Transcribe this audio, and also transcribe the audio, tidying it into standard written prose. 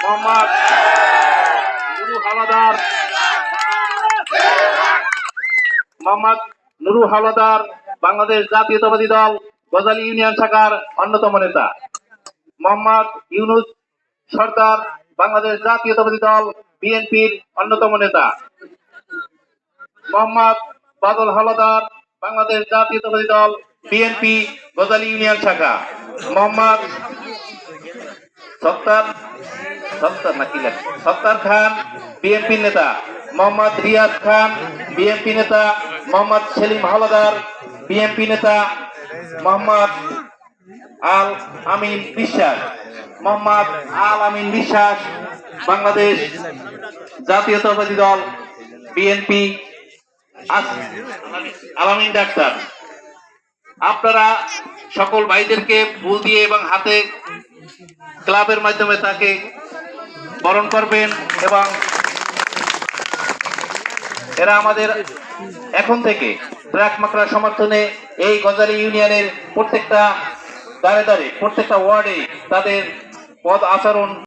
মোহাম্মদ নুরু হাওলাদার, মোহাম্মদ নুরু হাওলাদার বাংলাদেশ জাতীয়তাবাদী দল গজালী ইউনিয়ন শাখার অন্যতম নেতা। মোহাম্মদ ইউনুস সরদার বাংলাদেশ জাতীয়তাবাদী দল বিএনপির অন্যতম নেতা। মোহাম্মদ বাদল হাওলাদার বাংলাদেশ জাতীয়তাবাদী দল বিএনপি গজালী ইউনিয়ন শাখা। মোহাম্মদ সত্তার খান বিএনপি নেতা। মোহাম্মদ রিয়াজ খান বিএনপি নেতা। মোহাম্মদ সেলিম হাওলাদার বিএনপি নেতা। মোহাম্মদ আল আমিন বিশ্বাস, মোহাম্মদ আল আমিন বিশ্বাস বাংলাদেশ জাতীয়তাবাদী দল বিএনপি আলামিন ডাক্তার। আপনারা সকল ভাইদেরকে ফুল দিয়ে এবং হাতে ক্লাবের মাধ্যমে তাকে বরণ করবেন এবং এরা আমাদের এখন থেকে ট্রাক মাকড়া সমর্থনে এই গজালী ইউনিয়নের প্রত্যেকটা দাঁড়ে দাঁড়ে প্রত্যেকটা ওয়ার্ডে তাদের পদ আচরণ